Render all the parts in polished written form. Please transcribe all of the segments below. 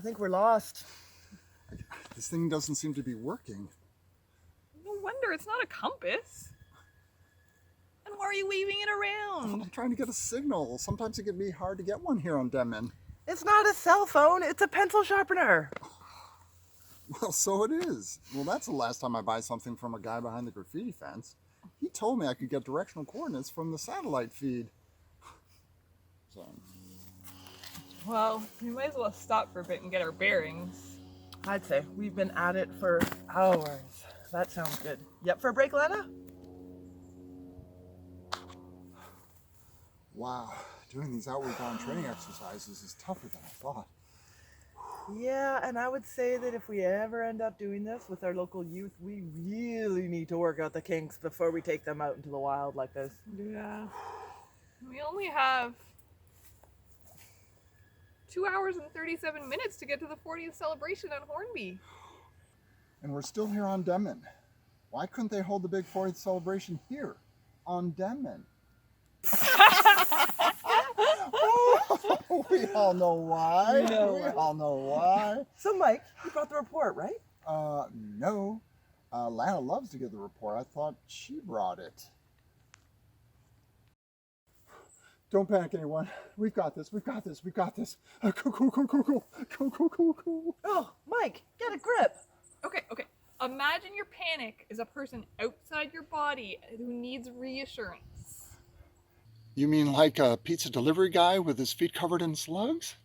think we're lost. This thing doesn't seem to be working. No wonder it's not a compass. And why are you waving it around? I'm trying to get a signal. Sometimes it can be hard to get one here on Denman. It's not a cell phone, it's a pencil sharpener. Well, so it is. Well, that's the last time I buy something from a guy behind the graffiti fence. He told me I could get directional coordinates from the satellite feed. So, Well, we might as well stop for a bit and get our bearings. I'd say we've been at it for hours. That sounds good. Yep for a break, Lana? wow, doing these outward bound training exercises is tougher than I thought. Yeah, and I would say that if we ever end up doing this with our local youth, we really need to work out the kinks before we take them out into the wild like this. Yeah. We only have 2 hours and 37 minutes to get to the 40th celebration on Hornby. And we're still here on Denman. Why couldn't they hold the big 40th celebration here on Denman? We all know why. We know We why. all know why. So, Mike, you brought the report, right? No. Lana loves to give the report. I thought she brought it. Don't panic, anyone. We've got this. We've got this. We've got this. Cool. Oh, Mike, get a grip. Okay. Imagine your panic is a person outside your body who needs reassurance. You mean like a pizza delivery guy with his feet covered in slugs?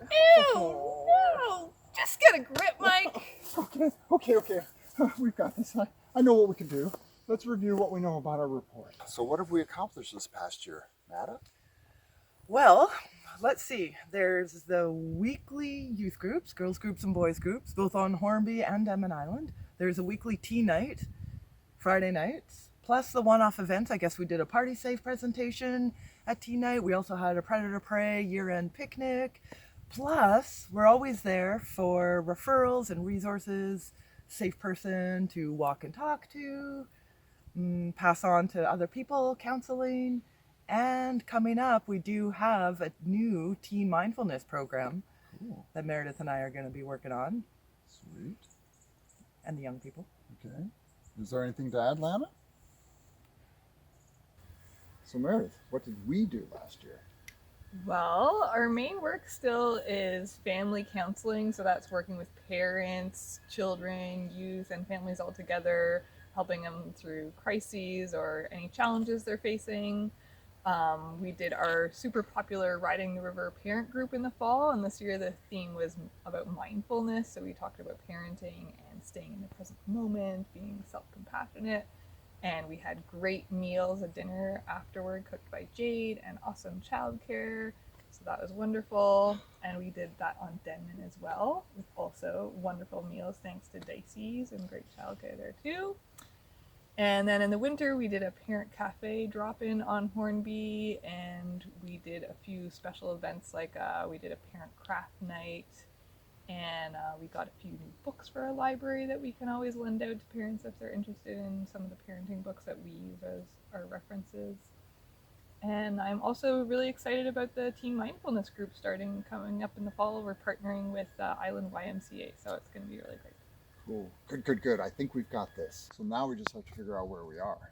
Ew! No! Just get a grip, Mike! Okay. We've got this. I know what we can do. Let's review what we know about our report. So what have we accomplished this past year, Nada? Well, let's see. There's the weekly youth groups, girls groups and boys groups, both on Hornby and Denman Island. There's a weekly tea night, Friday nights, plus the one-off events. I guess we did a Party Safe presentation at tea night. We also had a Predator Prey year-end picnic. Plus, we're always there for referrals and resources, safe person to walk and talk to, pass on to other people, counseling. And coming up, we do have a new teen mindfulness program that Meredith and I are going to be working on, Sweet. and the young people. Okay. Is there anything to add, Lana? So Meredith, what did we do last year? Well, our main work still is family counseling, so that's working with parents, children, youth, and families all together, helping them through crises or any challenges they're facing. We did our super popular Riding the River parent group in the fall, and this year the theme was about mindfulness, so we talked about parenting and staying in the present moment, being self-compassionate. And we had great meals at dinner afterward, cooked by Jade, and awesome childcare. So that was wonderful. And we did that on Denman as well, with also wonderful meals thanks to Dicey's and great childcare there too. And then in the winter, we did a parent cafe drop-in on Hornby, and we did a few special events like we did a parent craft night, and we got a few new books for our library that we can always lend out to parents if they're interested in some of the parenting books that we use as our references. And I'm also really excited about the teen mindfulness group coming up in the fall. We're partnering with Island YMCA, so it's going to be really great. Cool. Good. I think we've got this. So now we just have to figure out where we are.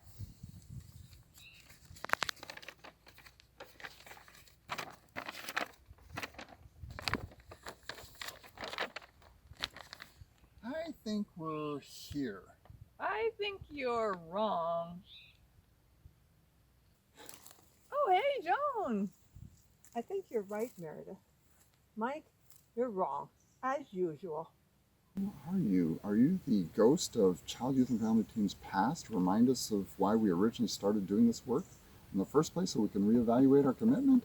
I think we're here. I think you're wrong. Oh, hey, Joan. I think you're right, Meredith. Mike, you're wrong, as usual. Who are you? Are you the ghost of Child, Youth, and Family Team's past? Remind us of why we originally started doing this work in the first place so we can reevaluate our commitment?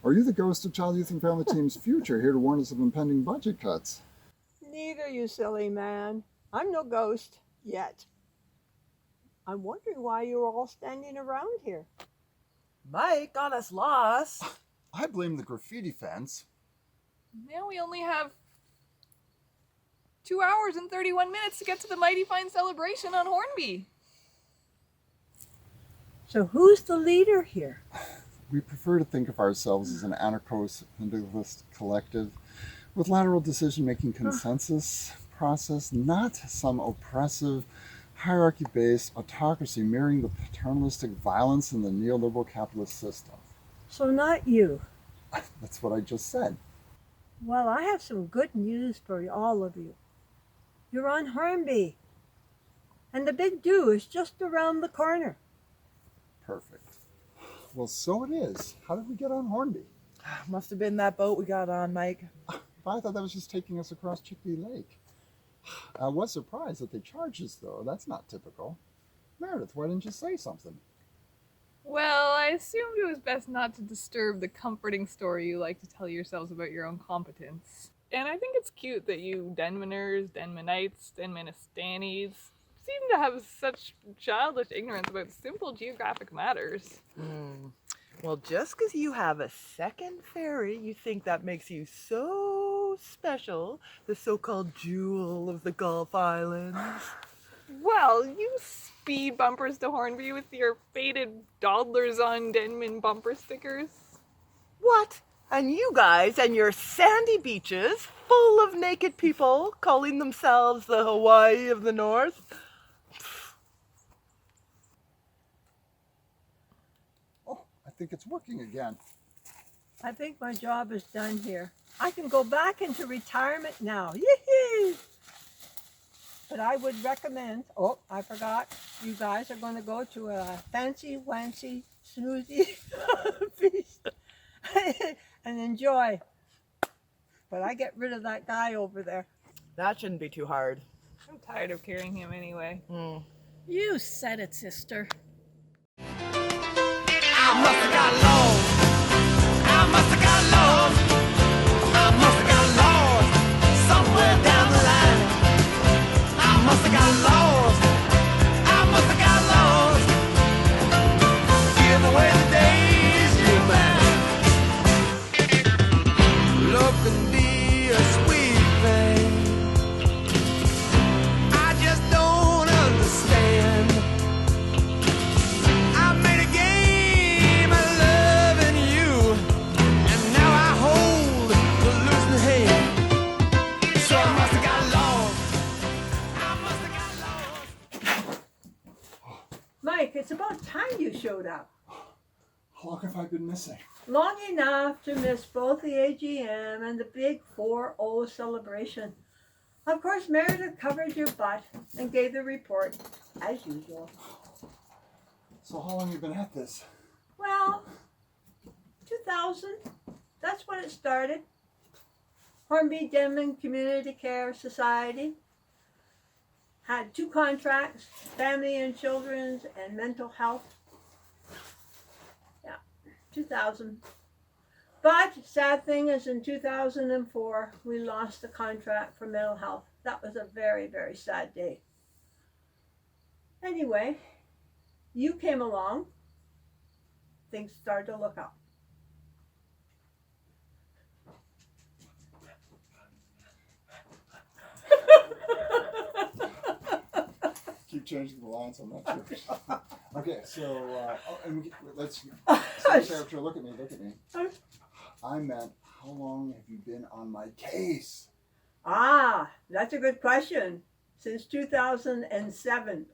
Are you the ghost of Child, Youth, and Family Team's future, here to warn us of impending budget cuts? Neither, you silly man. I'm no ghost, yet. I'm wondering why you're all standing around here. Mike got us lost. I blame the graffiti fence. Now we only have 2 hours and 31 minutes to get to the Mighty Fine celebration on Hornby. So who's the leader here? We prefer to think of ourselves as an anarcho-syndicalist collective. with lateral decision-making consensus process, not some oppressive, hierarchy-based autocracy mirroring the paternalistic violence in the neoliberal capitalist system. So not you. That's what I just said. Well, I have some good news for all of you. You're on Hornby. And the big do is just around the corner. Perfect. Well, so it is. How did we get on Hornby? Must have been that boat we got on, Mike. I thought that was just taking us across Chickadee Lake. I was surprised that they charged us, though. That's not typical. Meredith, why didn't you say something? Well, I assumed it was best not to disturb the comforting story you like to tell yourselves about your own competence. And I think it's cute that you Denmaners, Denmanites, Denmanistanes seem to have such childish ignorance about simple geographic matters. Well, just because you have a second ferry, you think that makes you so special, the so-called jewel of the Gulf Islands. Well, you speed bumpers to Hornby with your faded Dawdlers on Denman bumper stickers. What? And you guys and your sandy beaches full of naked people calling themselves the Hawaii of the North? Oh, I think it's working again. I think my job is done here. I can go back into retirement now. Yee-hee! But I would recommend, oh, I forgot, you guys are going to go to a fancy-wancy snoozy feast and enjoy. But I get rid of that guy over there. That shouldn't be too hard. I'm tired of carrying him anyway. You said it, sister. I must have got lost. I must have got lost. I must have got lost somewhere down the line. I must have got lost. I must have got lost. Give away the days you mine. Love can be a sweet thing. I just don't understand. I made a game of loving you, and now I hold the losing hand. So I must have got lost. I must have got lost. Mike, it's about time you showed up. How long have I been missing? Long enough to miss both the AGM and the big 4-0 celebration. Of course, Meredith covered your butt and gave the report, as usual. So how long have you been at this? Well, 2000, that's when it started. Hornby Denman Community Care Society had 2 contracts, family and children's and mental health. Yeah, 2000. But sad thing is in 2004, we lost the contract for mental health. That was a very, very sad day. Anyway, you came along, things started to look up. Keep changing the lines, I'm not sure. Okay, so, let's character, look at me. I meant, how long have you been on my case? Ah, that's a good question. Since 2007.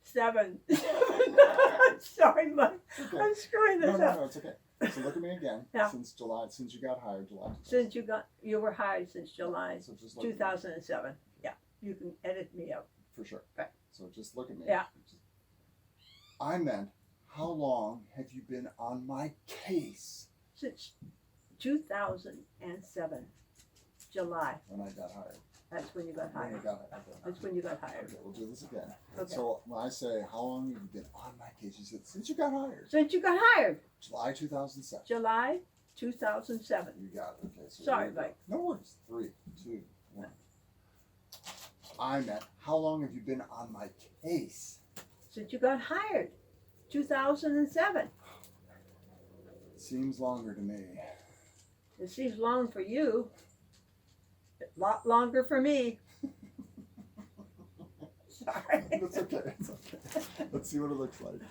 7. Sorry, Mike. Okay. I'm screwing this up. No, it's okay. So look at me again. Yeah. Since you got hired, July. Since you were hired since July So just look at me. 2007. Yeah, you can edit me out. For sure. Right. So just look at me. Yeah. I meant, how long have you been on my case? Since 2007, July. When I got hired. That's when you got When I hired. got hired. Okay. That's when you got hired. Okay, we'll do this again. Okay. So when I say, how long have you been on my case? You said, since you got hired. Since you got hired, July 2007. July 2007. You got it. Okay. So Sorry, here we go. Mike. No worries. 3, 2, 1. I meant, how long have you been on my case? Since you got hired, 2007. Seems longer to me. It seems long for you. A lot longer for me. Sorry. That's okay. It's okay. Let's see what it looks like.